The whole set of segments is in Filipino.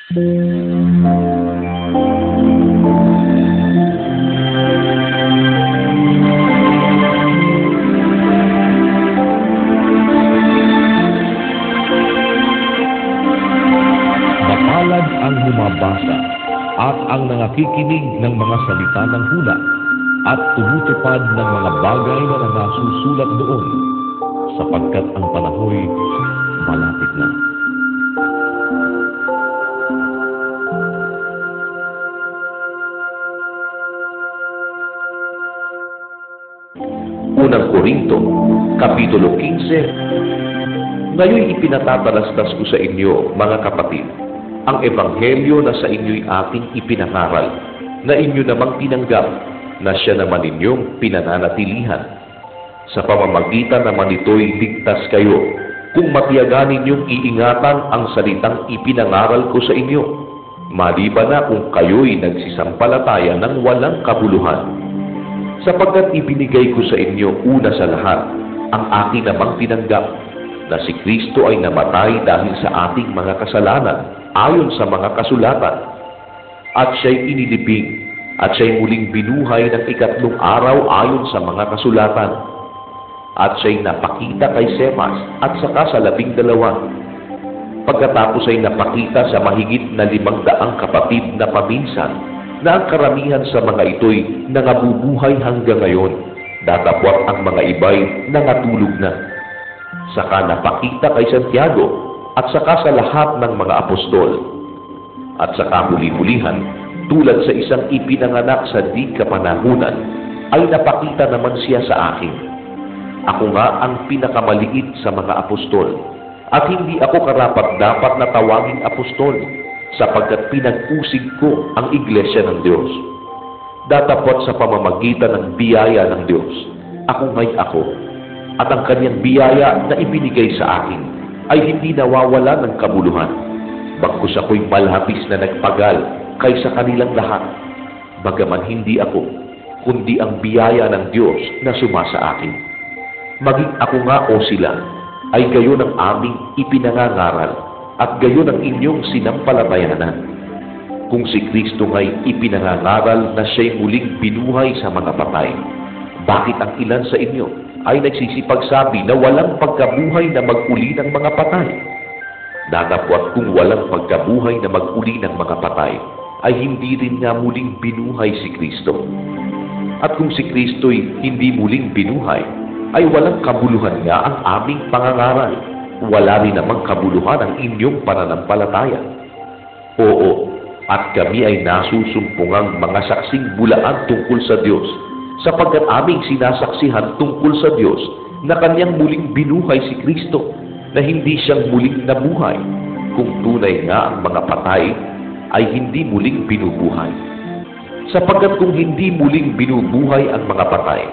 Mapalad ang bumabasa at ang nangakikinig ng mga salita ng hula at tumutupad ng mga bagay na nasusulat doon, sapagkat ang panahoy malapit na. Unang Korinto, Kapitulo 15. Ngayon ipinatatalastas ko sa inyo, mga kapatid, ang ebanghelyo na sa inyo'y ating ipinangaral, na inyo namang tinanggap, na siya naman inyong pinananatilihan. Sa pamamagitan naman ito'y ligtas kayo, kung matiyagan ninyong iingatan ang salitang ipinangaral ko sa inyo, maliban na kung kayo'y nagsisampalataya ng walang kabuluhan. Sapagkat ibinigay ko sa inyo una sa lahat, ang aking namang tinanggap, na si Kristo ay namatay dahil sa ating mga kasalanan, ayon sa mga kasulatan, at siya'y inilibing, at siya'y muling binuhay ng ikatlong araw ayon sa mga kasulatan, at siya'y napakita kay Cephas at saka sa 12. Pagkatapos ay napakita sa mahigit na 500 kapatid na paminsan, na ang karamihan sa mga ito'y nangabubuhay hanggang ngayon, datapwat ang mga iba'y nangatulog na. Saka napakita kay Santiago, at saka sa lahat ng mga apostol. At saka huli-hulihan, tulad sa isang ipinanganak sa di kapanahunan, ay napakita naman siya sa akin. Ako nga ang pinakamaliit sa mga apostol, at hindi ako karapat-dapat na tawaging apostol, sapagkat pinag-usig ko ang iglesia ng Diyos. Datapot sa pamamagitan ng biyaya ng Diyos, ako nga'y ako, at ang kanyang biyaya na ibinigay sa akin ay hindi nawawala ng kabuluhan. Bagkus ako'y malhabis na nagpagal kaysa kanilang lahat, bagaman hindi ako, kundi ang biyaya ng Diyos na sumasa akin. Maging ako nga o sila, ay gayon ang aming ipinangangaral, at gayon ang inyong sinampalatayanan. Kung si Kristo nga'y ipinangangaral na siya'y muling binuhay sa mga patay, bakit ang ilan sa inyo ay nagsisipagsabi na walang pagkabuhay na mag-uli ng mga patay? Datapwat kung walang pagkabuhay na mag-uli ng mga patay, ay hindi rin nga muling binuhay si Kristo. At kung si Kristo'y hindi muling binuhay, ay walang kabuluhan nga ang aming pangangaral. Wala rin namang kabuluhan ang inyong pananampalataya. Oo, at kami ay nasusumpungang mga saksing bulaan tungkol sa Diyos, sapagkat aming sinasaksihan tungkol sa Diyos na kanyang muling binuhay si Kristo, na hindi siyang muling nabuhay, kung tunay nga ang mga patay ay hindi muling binubuhay. Sapagkat kung hindi muling binubuhay ang mga patay,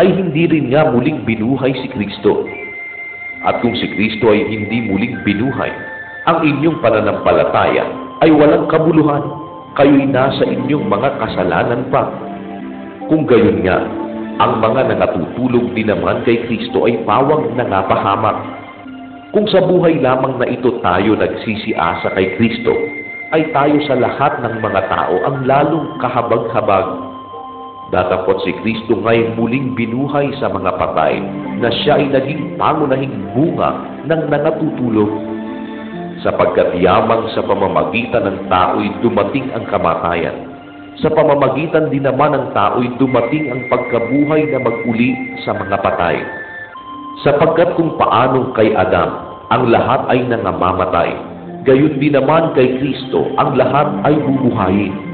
ay hindi rin nga muling binuhay si Kristo. At kung si Kristo ay hindi muling binuhay, ang inyong pananampalataya ay walang kabuluhan, kayo'y nasa inyong mga kasalanan pa. Kung gayon nga, ang mga nangatutulog din naman kay Kristo ay pawang nangapahamak. Kung sa buhay lamang na ito tayo nagsisiasa kay Kristo, ay tayo sa lahat ng mga tao ang lalong kahabag-habag. Datapot si Kristo nga'y muling binuhay sa mga patay, na siya ay naging pangunahing bunga ng nangatutulog. Sapagkat yamang sa pamamagitan ng tao'y dumating ang kamatayan, sa pamamagitan din naman ng tao'y dumating ang pagkabuhay na mag-uli sa mga patay. Sapagkat kung paanong kay Adam ang lahat ay nangamamatay, gayon din naman kay Kristo ang lahat ay bubuhayin.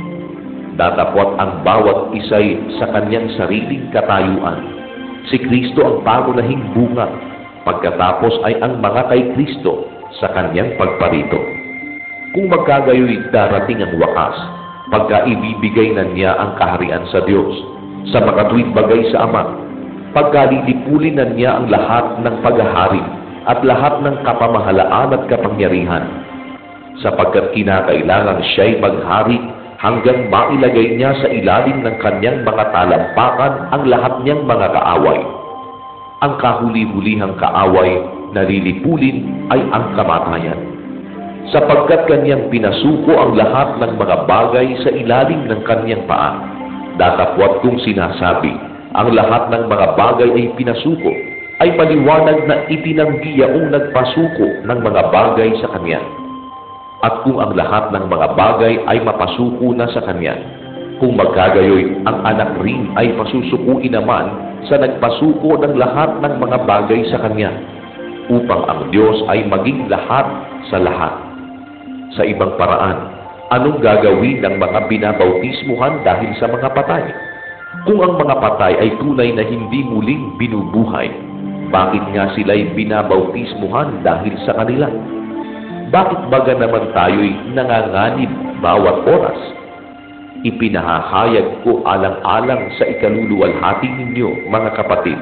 Datapwat ang bawat isa'y sa kanyang sariling katayuan. Si Kristo ang pangunahing bunga, pagkatapos ay ang mga kay Kristo sa kanyang pagparito. Kung magkagayoy darating ang wakas, pagka ibibigay na niya ang kaharian sa Diyos, sa makatuwid bagay sa Ama, pagka lilipulin na niya ang lahat ng paghahari at lahat ng kapamahalaan at kapangyarihan, sapagkat kinakailangan siya'y maghari hanggang mailagay niya sa ilalim ng kanyang mga talampakan ang lahat niyang mga kaaway. Ang kahuli-hulihang kaaway na lilipulin ay ang kamatayan. sapagkat kanyang pinasuko ang lahat ng mga bagay sa ilalim ng kanyang paa. Datapwat kong sinasabi, ang lahat ng mga bagay ay pinasuko, ay maliwanag na itinanggi yaong nagpasuko ng mga bagay sa kanya. At kung ang lahat ng mga bagay ay mapasuko na sa kanya, kung magkagayoy, ang anak rin ay pasusukuin naman sa nagpasuko ng lahat ng mga bagay sa kanya, upang ang Diyos ay maging lahat sa lahat. Sa ibang paraan, anong gagawin ng mga binabautismuhan dahil sa mga patay? Kung ang mga patay ay tunay na hindi muling binubuhay, bakit nga sila'y binabautismuhan dahil sa kanila? Bakit baga naman tayo'y nanganganib bawat oras? Ipinahahayag ko alang-alang sa ikaluluwalhati ninyo, mga kapatid,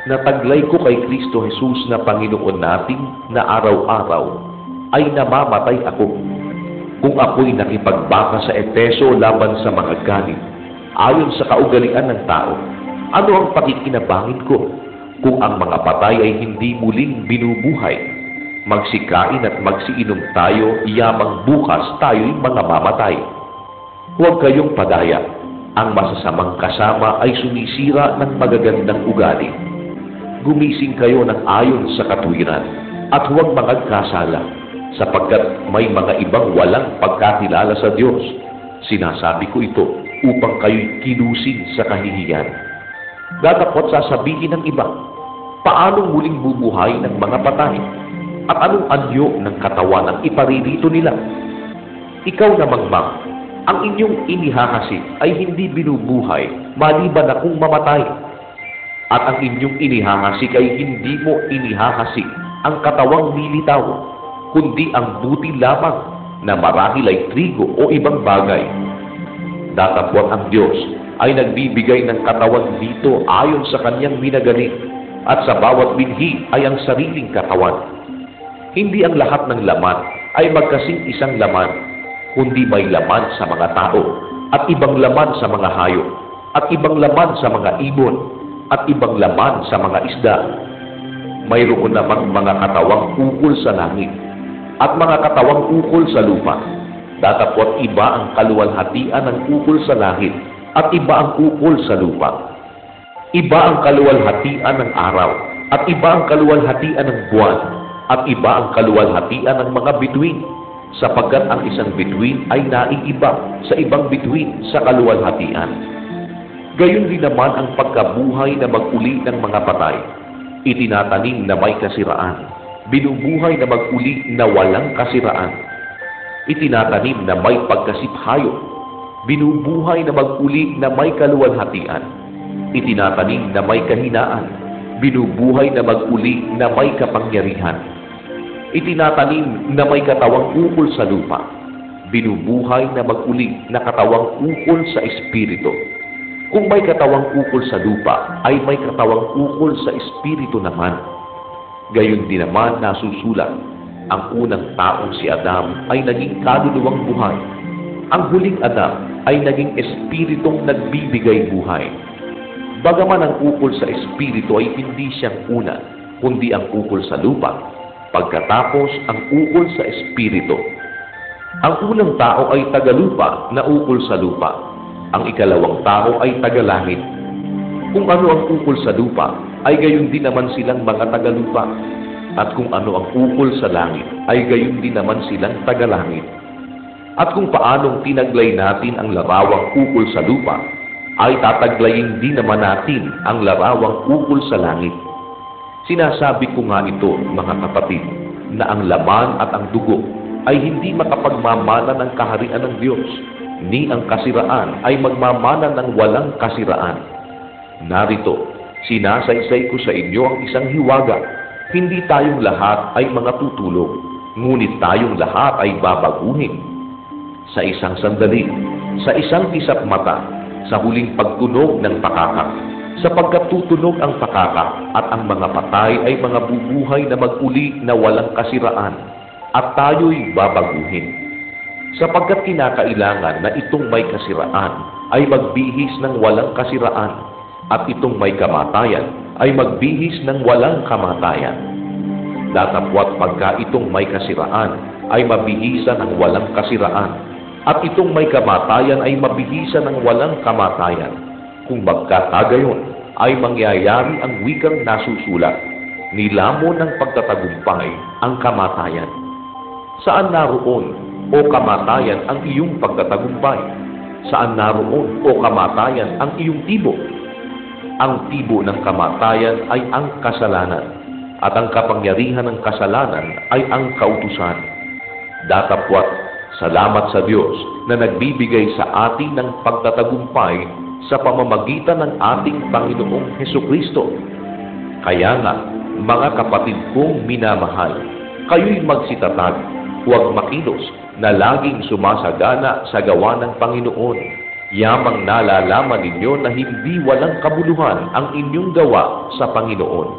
na taglay ko kay Kristo Jesus na Panginoon natin na araw-araw ay namamatay ako. Kung ako'y nakipagbaka sa Efeso laban sa mga galit, ayon sa kaugalian ng tao, ano ang pakikinabangin ko? Kung ang mga patay ay hindi muling binubuhay, magsikain at magsiinom tayo, yamang bukas tayo'y mga mamatay. Huwag kayong padaya. Ang masasamang kasama ay sumisira ng magagandang ugali. Gumising kayo ng ayon sa katuwiran at huwag magkasala, sapagkat may mga ibang walang pagkakilala sa Diyos. Sinasabi ko ito upang kayo'y kilusin sa kahihiyan. Datapot sasabihin ng iba, paanong muling bubuhay ng mga patay? At anong anyo ng katawan ang iparirito nila? Ikaw namang ang inyong inihahasik ay hindi binubuhay maliban na kung mamatay. At ang inyong inihahasik ay hindi mo inihahasik ang katawang nilitaw, kundi ang buti lamang na marahil ay trigo o ibang bagay. Datapwat ang Diyos ay nagbibigay ng katawan dito ayon sa kanyang minagaling, at sa bawat binhi ay ang sariling katawan. Hindi ang lahat ng laman ay magkasing isang laman, kundi may laman sa mga tao, at ibang laman sa mga hayop, at ibang laman sa mga ibon, at ibang laman sa mga isda. Mayroon namang mga katawang ukol sa langit, at mga katawang ukol sa lupa. Datapwat iba ang kaluwalhatian ng ukol sa langit, at iba ang ukol sa lupa. Iba ang kaluwalhatian ng araw, at iba ang kaluwalhatian ng buwan, at iba ang kaluwalhatian ng mga bituin, sapagkat ang isang bituin ay naiiba sa ibang bituin sa kaluwalhatian. Gayon din naman ang pagkabuhay na mag-uli ng mga patay. Itinatanim na may kasiraan, binubuhay na mag-uli na walang kasiraan. Itinatanim na may pagkasiphayo, binubuhay na mag-uli na may kaluwalhatian. Itinatanim na may kahinaan, binubuhay na mag-uli na may kapangyarihan. Itinatanim na may katawang ukol sa lupa, binubuhay na mag-uli na katawang ukol sa espiritu. Kung may katawang ukol sa lupa, ay may katawang ukol sa espiritu naman. Gayon din naman nasusulat, ang unang taong si Adam ay naging kaluluwang buhay. Ang huling Adam ay naging espiritong nagbibigay buhay. Bagaman ang ukol sa espiritu ay hindi siyang una, kundi ang ukol sa lupa, pagkatapos ang ukol sa espiritu. Ang unang tao ay tagalupa na ukol sa lupa. Ang ikalawang tao ay tagalangit. Kung ano ang ukol sa lupa, ay gayon din naman silang mga tagalupa. At kung ano ang ukol sa langit, ay gayon din naman silang tagalangit. At kung paanong tinaglay natin ang larawang ukol sa lupa, ay tataglayin din naman natin ang larawang ukol sa langit. Sinasabi ko nga ito, mga kapatid, na ang laman at ang dugo ay hindi makapagmamana ng kaharian ng Diyos, ni ang kasiraan ay magmamana ng walang kasiraan. Narito, sinasaysay ko sa inyo ang isang hiwaga. Hindi tayong lahat ay mga tutulog, ngunit tayong lahat ay babaguhin. Sa isang sandali, sa isang kisap mata, sa huling pagtunog ng pakaka, sapagkat tutunog ang pakaka at ang mga patay ay mga bubuhay na mag-uli na walang kasiraan, at tayo'y babaguhin. Sapagkat kinakailangan na itong may kasiraan ay magbihis ng walang kasiraan, at itong may kamatayan ay magbihis ng walang kamatayan. Datapwat pagka itong may kasiraan ay mabihisan ng walang kasiraan, at itong may kamatayan ay mabihisan ng walang kamatayan. Kung magkakagayon, ay mangyayari ang wikang nasusulat, nilamon ng pagtatagumpay ang kamatayan. Saan naroon, o kamatayan, ang iyong pagtatagumpay? Saan naroon, o kamatayan, ang iyong tibo? Ang tibo ng kamatayan ay ang kasalanan, at ang kapangyarihan ng kasalanan ay ang kautusan. Datapwat, salamat sa Diyos na nagbibigay sa atin ng pagtatagumpay sa pamamagitan ng ating Panginoong Hesukristo. Kaya nga, mga kapatid kong minamahal, kayo'y magsitatag, huwag makilos, na laging sumasagana sa gawa ng Panginoon. Yamang nalalaman ninyo na hindi walang kabuluhan ang inyong gawa sa Panginoon.